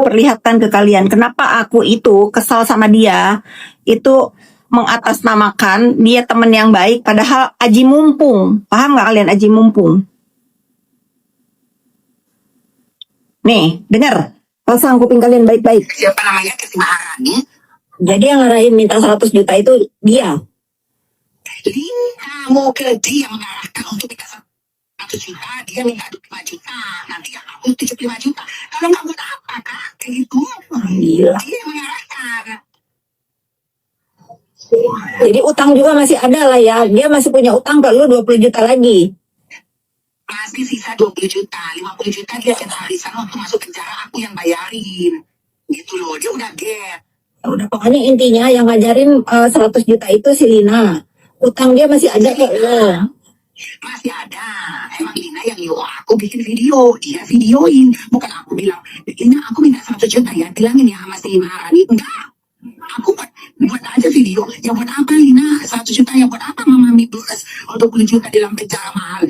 perlihatkan ke kalian kenapa aku itu kesal sama dia, itu mengatasnamakan dia temen yang baik padahal aji mumpung. Paham nggak kalian aji mumpung? Nih, dengar. Pasang kuping kalian baik-baik. Siapa namanya Titi Maharani? Jadi yang ngarahin minta 100 juta itu dia. Kamu ke dia mengarahkan untuk minta 100 juta, dia minta 25 juta, nanti yang aku 75 juta. Kalau nggak buat apa, Kak? Kayak gitu. Gila. Dia yang mengarahkan. Jadi utang juga masih ada lah ya. Dia masih punya utang ke lu 20 juta lagi. Masih sisa 20 juta, 50 juta dia kena harisan waktu masuk penjara, aku yang bayarin. Gitu loh, dia udah get. Ya udah, pokoknya intinya yang ngajarin 100 juta itu si Lina. Utang dia masih ada kok lo. Masih ada. Emang Lina yang nyuruh aku bikin video, dia videoin. Bukan aku bilang, Lina aku minta 100 juta ya, bilangin ya sama si Maharani. Enggak. Aku buat aja video. Ya buat apa Lina? 100 juta ya buat apa Mama plus untuk 20 juta di dalam penjara mahal?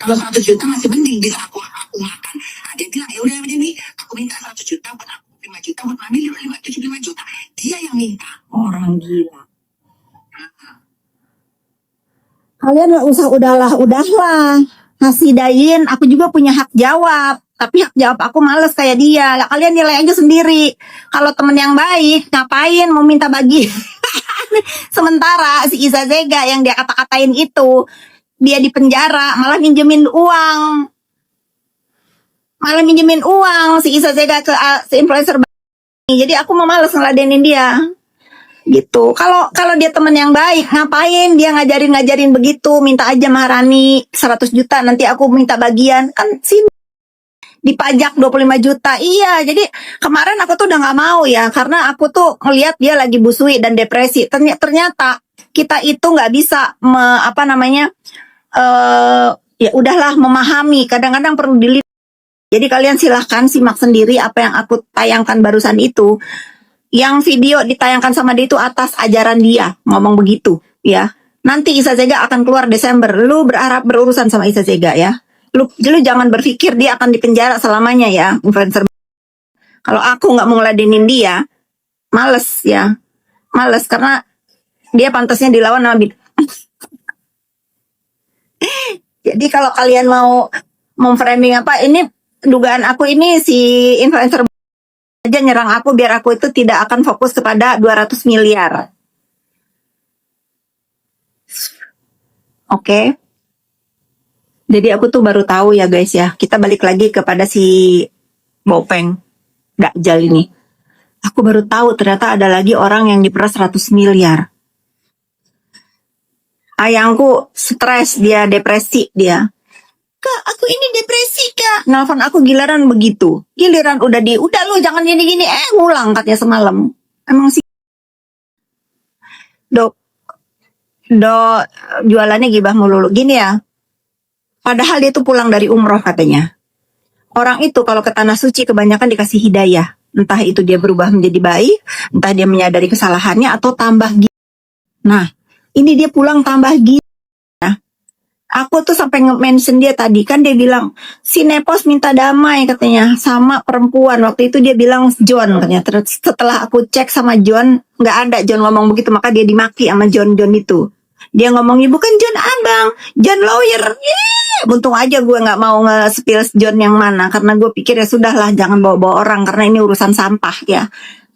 Kalau 100 juta masih mending bisa aku makan. Nah, dia bilang ya udah ini aku minta 100 juta buat aku 5 juta buat Mami 75 juta. Dia yang minta. Orang gila. Kalian nggak usah udahlah. Hasidain, aku juga punya hak jawab. Tapi hak jawab aku males kayak dia. Lah kalian nilai aja sendiri. Kalau temen yang baik, ngapain mau minta bagi? Sementara si Iza Zega yang dia kata-katain itu, dia di penjara malah minjemin uang. Si Iza Zega ke si influencer. Jadi aku mau males ngeladenin dia. Gitu. Kalau dia teman yang baik, ngapain dia ngajarin begitu? Minta aja Maharani 100 juta, nanti aku minta bagian. Kan sih dipajak 25 juta. Iya, jadi kemarin aku tuh udah nggak mau ya, karena aku tuh ngelihat dia lagi busui dan depresi. Ternyata kita itu nggak bisa ya udahlah memahami. Kadang-kadang perlu dilihat. Jadi kalian silahkan simak sendiri apa yang aku tayangkan barusan itu. Yang video ditayangkan sama dia itu atas ajaran dia, ngomong begitu ya. Nanti Iza Zega akan keluar Desember. Lu berharap berurusan sama Iza Zega ya. Lu jangan berpikir dia akan dipenjara selamanya ya, influencer. Kalau aku nggak mau ngeladenin dia, males ya. Males karena dia pantasnya dilawan sama Jadi kalau kalian mau memframing apa, ini dugaan aku ini si influencer aja nyerang aku biar aku itu tidak akan fokus kepada 200 miliar. Oke. Jadi aku tuh baru tahu ya guys ya. Kita balik lagi kepada si Bopeng Dakjal ini. Aku baru tahu ternyata ada lagi orang yang diperas 100 miliar. Ayangku stres, dia depresi dia. Kak, aku ini depresi kak. Nelfon aku giliran begitu. Giliran udah lu jangan gini-gini. Ngulang katanya semalam. Emang sih. Dok, jualannya gibah mulu. Gini ya. Padahal dia tuh pulang dari umroh katanya. Orang itu kalau ke tanah suci kebanyakan dikasih hidayah. Entah itu dia berubah menjadi baik, entah dia menyadari kesalahannya atau tambah gila. Nah, ini dia pulang tambah gila. Aku tuh sampai nge-mention dia tadi, kan dia bilang, si Nepos minta damai katanya, sama perempuan. Waktu itu dia bilang John katanya. Terus setelah aku cek sama John, nggak ada John ngomong begitu, maka dia dimaki sama John itu. Dia ngomongnya, bukan John abang, John lawyer. Untung aja gue nggak mau nge-spill John yang mana, karena gue pikir ya sudahlah, jangan bawa-bawa orang, karena ini urusan sampah ya.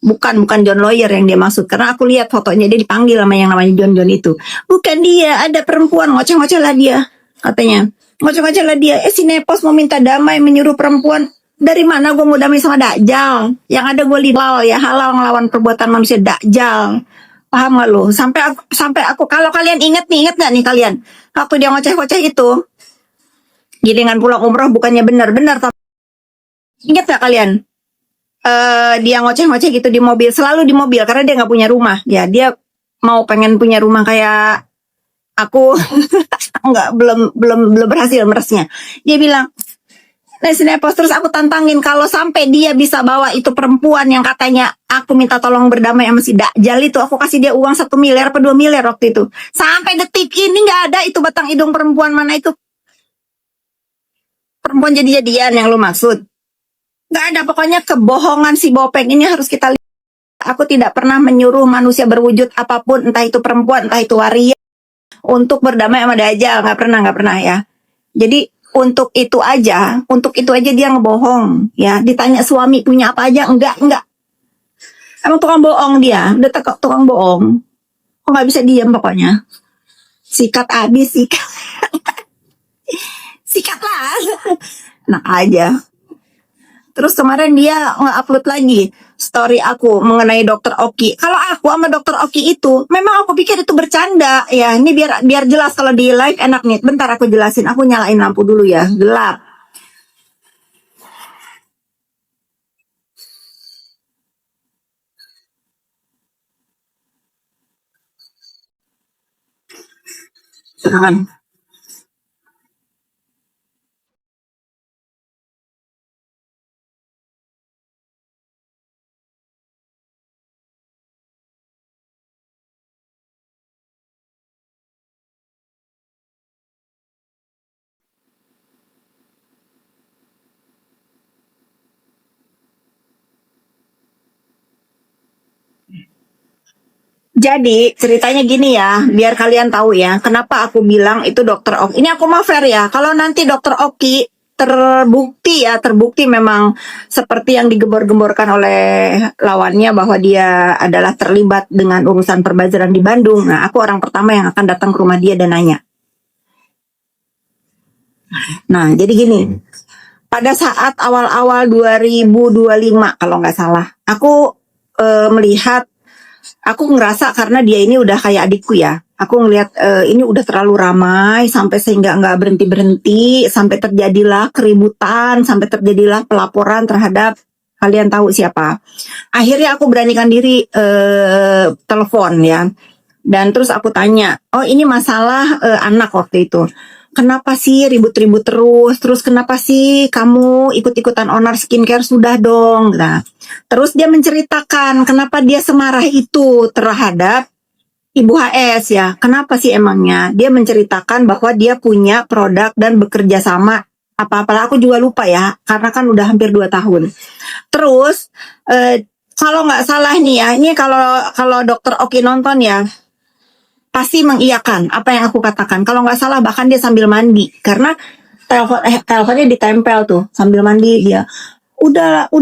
Bukan John lawyer yang dia maksud, karena aku lihat fotonya dia dipanggil sama yang namanya John itu. Bukan dia, ada perempuan, ngoceh-ngoceh lah dia katanya. Ngoceh-ngoceh lah dia. Si Nepos mau minta damai, menyuruh perempuan. Dari mana gue mau damai sama Dakjal? Yang ada gue halal ya, halal ngelawan perbuatan manusia Dakjal. Paham gak lo? Sampai aku kalau kalian inget gak nih kalian? Waktu dia ngoceh-ngoceh itu, gilingan pulang umroh bukannya benar. Ingat gak kalian? Dia ngoceh-ngoceh gitu di mobil, selalu di mobil karena dia nggak punya rumah. Ya dia mau pengen punya rumah kayak aku. belum berhasil meresnya. Dia bilang, Nepos, terus aku tantangin kalau sampai dia bisa bawa itu perempuan yang katanya aku minta tolong berdamai sama si Dakjal itu, aku kasih dia uang 1 miliar atau 2 miliar waktu itu. Sampai detik ini nggak ada itu batang hidung perempuan mana itu. Perempuan jadi-jadian yang lu maksud. Nggak ada, pokoknya kebohongan si Bopeng ini harus kita lihat. Aku tidak pernah menyuruh manusia berwujud apapun, entah itu perempuan, entah itu waria, untuk berdamai sama Dajjal. Nggak pernah ya. Jadi untuk itu aja dia ngebohong ya. Ditanya suami punya apa aja, enggak. Emang tukang bohong dia, udah tukang bohong. Kok nggak bisa diam pokoknya. Sikat abis, sikat lah. Nah aja. Terus kemarin dia nge-upload lagi story aku mengenai Dokter Oki. Kalau aku sama Dokter Oki itu, memang aku pikir itu bercanda ya. Ini biar jelas kalau di live enak nih. Bentar aku jelasin. Aku nyalain lampu dulu ya, gelap. Silakan. Jadi ceritanya gini ya, biar kalian tahu ya, kenapa aku bilang itu Dokter Oki. Ini aku mau fair ya, kalau nanti Dokter Oki terbukti memang seperti yang digembor-gemborkan oleh lawannya bahwa dia adalah terlibat dengan urusan perbajaran di Bandung. Nah, aku orang pertama yang akan datang ke rumah dia dan nanya. Nah, jadi gini, pada saat awal-awal 2025 kalau nggak salah, aku melihat, aku ngerasa karena dia ini udah kayak adikku ya. Aku ngelihat ini udah terlalu ramai sampai sehingga nggak berhenti-berhenti, sampai terjadilah keributan, sampai terjadilah pelaporan terhadap kalian tahu siapa. Akhirnya aku beranikan diri telepon ya. Dan terus aku tanya, oh ini masalah anak waktu itu. Kenapa sih ribut-ribut terus? Terus kenapa sih kamu ikut-ikutan owner skincare? Sudah dong. Nah, terus dia menceritakan kenapa dia semarah itu terhadap Ibu HS ya. Kenapa sih emangnya? Dia menceritakan bahwa dia punya produk dan bekerja sama apa-apalah aku juga lupa ya, karena kan udah hampir 2 tahun. Terus kalau nggak salah nih ya, ini kalau Dokter Oki nonton ya, pasti mengiyakan apa yang aku katakan. Kalau nggak salah bahkan dia sambil mandi, karena teleponnya ditempel tuh sambil mandi dia. Udah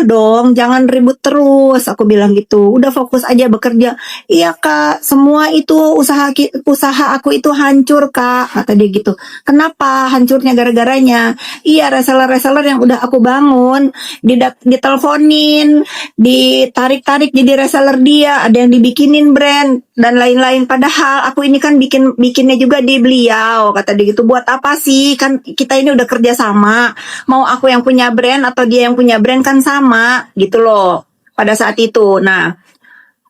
dong, jangan ribut terus. Aku bilang gitu. Udah fokus aja bekerja. Iya kak, semua itu usaha aku itu hancur kak, kata dia gitu. Kenapa hancurnya gara-garanya? Iya, reseller-reseller yang udah aku bangun, diteleponin, ditarik-tarik jadi reseller dia, ada yang dibikinin brand dan lain-lain. Padahal aku ini kan bikinnya juga di beliau, kata dia gitu. Buat apa sih? Kan kita ini udah kerja sama. Mau aku yang punya brand atau dia yang punya brand kan sama gitu loh pada saat itu. Nah,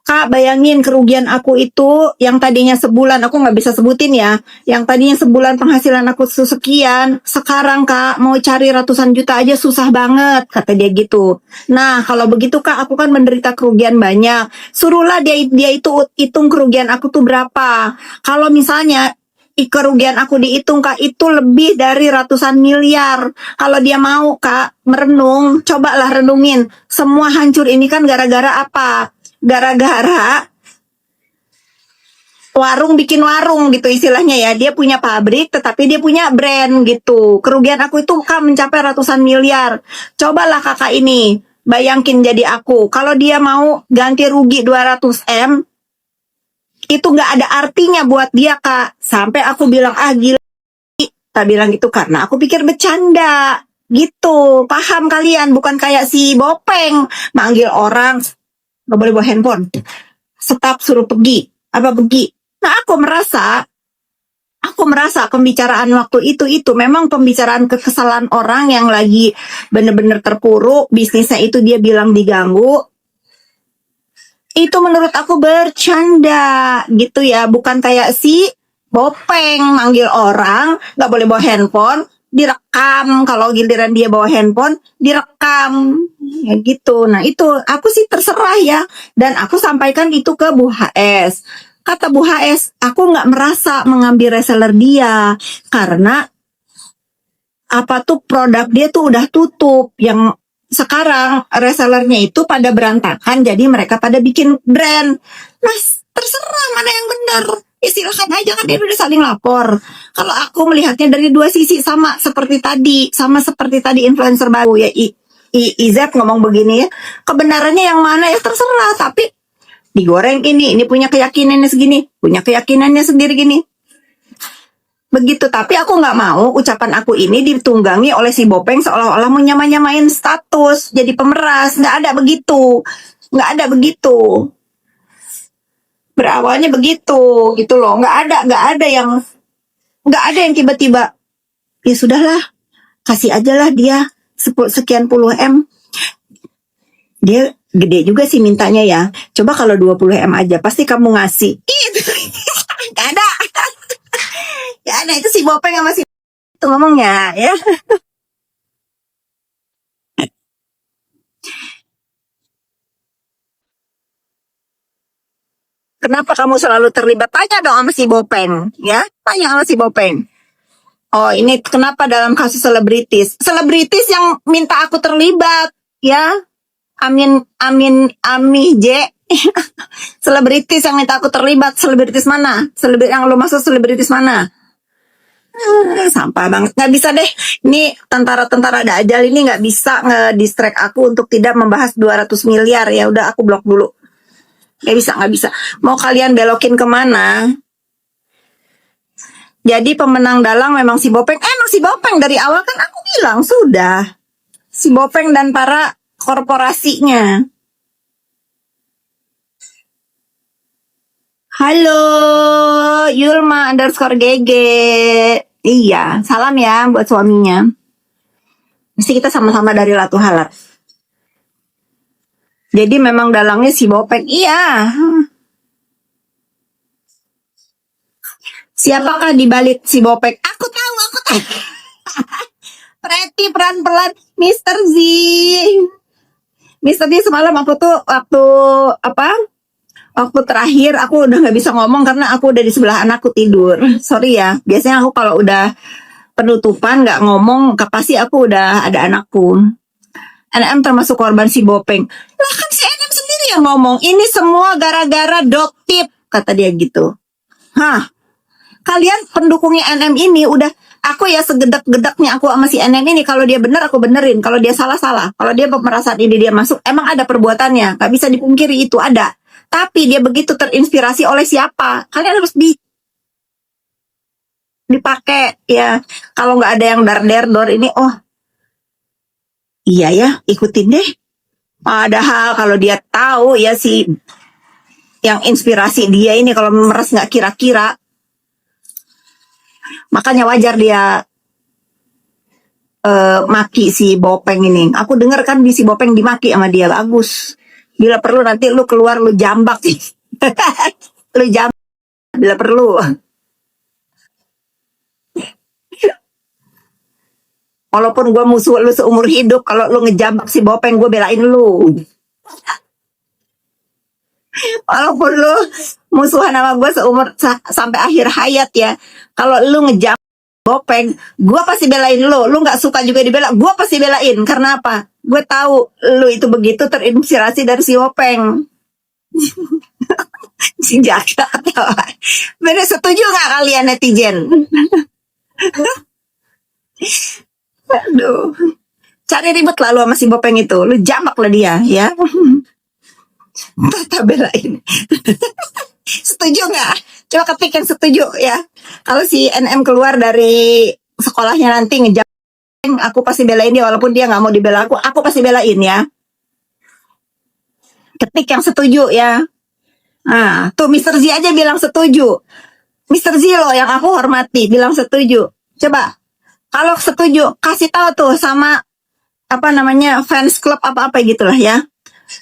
Kak, bayangin kerugian aku itu yang tadinya sebulan, aku nggak bisa sebutin ya, yang tadinya sebulan penghasilan aku sekian, sekarang Kak mau cari ratusan juta aja susah banget, kata dia gitu. Nah, kalau begitu Kak, aku kan menderita kerugian banyak. Suruhlah dia itu hitung kerugian aku tuh berapa. Kalau misalnya kerugian aku dihitung Kak itu lebih dari ratusan miliar. Kalau dia mau Kak merenung, cobalah renungin. Semua hancur ini kan gara-gara apa? Gara-gara warung bikin warung gitu istilahnya ya. Dia punya pabrik tetapi dia punya brand gitu. Kerugian aku itu Kak mencapai ratusan miliar. Cobalah kakak ini bayangin jadi aku. Kalau dia mau ganti rugi 200M, itu nggak ada artinya buat dia Kak. Sampai aku bilang gila, tak bilang gitu karena aku pikir bercanda gitu. Paham kalian? Bukan kayak si Bopeng manggil orang nggak boleh bawa handphone, stop, suruh pergi apa pergi. Nah aku merasa pembicaraan waktu itu memang pembicaraan kekesalan orang yang lagi bener-bener terpuruk, bisnisnya itu dia bilang diganggu. Itu menurut aku bercanda gitu ya, bukan kayak si Bopeng manggil orang nggak boleh bawa handphone, direkam. Kalau giliran dia bawa handphone direkam ya gitu. Nah itu aku sih terserah ya, dan aku sampaikan itu ke Bu HS. Kata Bu HS, aku nggak merasa mengambil reseller dia karena apa tuh produk dia tuh udah tutup, yang sekarang resellernya itu pada berantakan, jadi mereka pada bikin brand. Nah, terserah mana yang benar. Ya silakan aja, kan dia udah saling lapor. Kalau aku melihatnya dari dua sisi, sama seperti tadi influencer baru ya Izet ngomong begini ya. Kebenarannya yang mana ya terserah, tapi digoreng ini punya keyakinannya segini, punya keyakinannya sendiri gini. Begitu, tapi aku nggak mau ucapan aku ini ditunggangi oleh si Bopeng seolah-olah mau nyamain status jadi pemeras. Nggak ada begitu, nggak ada begitu. Berawalnya begitu gitu loh, nggak ada yang tiba-tiba ya sudahlah, kasih aja lah dia sekian puluh M. Dia gede juga sih mintanya ya. Coba kalau 20 M aja pasti kamu ngasih. Itu nggak ada. Ya ada, itu si Bopeng sama si itu ngomongnya ya. Kenapa kamu selalu terlibat? Tanya dong sama si Bopeng, ya. Tanya sama si Bopeng. Oh, ini kenapa dalam kasus selebritis? Selebritis yang minta aku terlibat, ya. Ami J. Selebritis yang minta aku terlibat. Selebritis mana? Yang lo maksud selebritis mana? Sampah banget, nggak bisa deh. Ini tentara-tentara Dajjal ini nggak bisa nge-distract aku untuk tidak membahas 200 miliar. Ya udah, aku blok dulu. Nggak bisa. Mau kalian belokin kemana? Jadi pemenang dalang memang si Bopeng. Emang si Bopeng dari awal kan aku bilang sudah. Si Bopeng dan para korporasinya. Halo, Yulma _GG. Iya, salam ya buat suaminya. Mesti kita sama-sama dari Latu Halap. Jadi memang dalangnya si Bopeng. Iya. Siapakah di balik si Bopeng? Aku tahu. Preti pelan-pelan Mr. Z. Mr. Z semalam aku tuh waktu terakhir aku udah nggak bisa ngomong karena aku udah di sebelah anakku tidur. Sorry ya. Biasanya aku kalau udah penutupan nggak ngomong, pasti aku udah ada anakku. NM termasuk korban si Bopeng. Lah kan si NM sendiri yang ngomong, ini semua gara-gara Doktip, kata dia gitu. Hah, kalian pendukungnya NM ini udah, aku ya segedek-gedeknya aku sama si NM ini, kalau dia benar aku benerin, kalau dia salah. Kalau dia merasa ini dia masuk, emang ada perbuatannya, gak bisa dipungkiri itu ada. Tapi dia begitu terinspirasi oleh siapa? Kalian harus dipakai ya. Kalau nggak ada yang dar ini, oh iya ya, ikutin deh. Padahal kalau dia tahu ya si yang inspirasi dia ini kalau memeras nggak kira-kira, makanya wajar dia maki si Bopeng ini. Aku dengar kan di si Bopeng dimaki sama dia, bagus. Bila perlu nanti lu keluar lu jambak sih. Lu jambak bila perlu. Walaupun gue musuh lu seumur hidup, kalau lu ngejambak si Bopeng gue belain lu. Walaupun lu musuhan sama gue seumur sampai akhir hayat ya, kalau lu ngejambak Bopeng, gue pasti belain lu. Lu nggak suka juga dibela, gue pasti belain. Karena apa? Gue tahu lu itu begitu terinspirasi dari si Bopeng. Si Jaka ketawa. Bener, setuju nggak kalian netizen? Aduh, cari ribet lah lu sama si Bopeng itu. Lu jambak lah dia ya. Tata belain. Setuju nggak? Coba ketik yang setuju ya. Kalau si NM keluar dari sekolahnya nanti ngejam, aku pasti belain dia. Walaupun dia nggak mau dibela aku pasti belain ya. Ketik yang setuju ya. Nah, tuh Mr. Z aja bilang setuju. Mr. Z loh yang aku hormati bilang setuju. Coba, kalau setuju kasih tahu tuh sama apa namanya fans club apa-apa gitulah ya.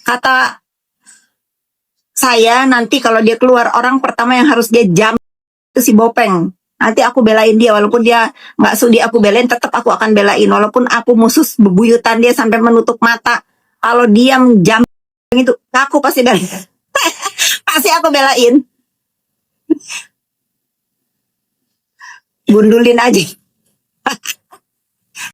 Kata saya nanti kalau dia keluar, orang pertama yang harus dia jam itu si Bopeng. Nanti aku belain dia, walaupun dia nggak sudi aku belain, tetap aku akan belain. Walaupun aku musuh bebuyutan dia sampai menutup mata, kalau dia jam itu, aku pasti belain. Pasti aku belain. Gundulin aja.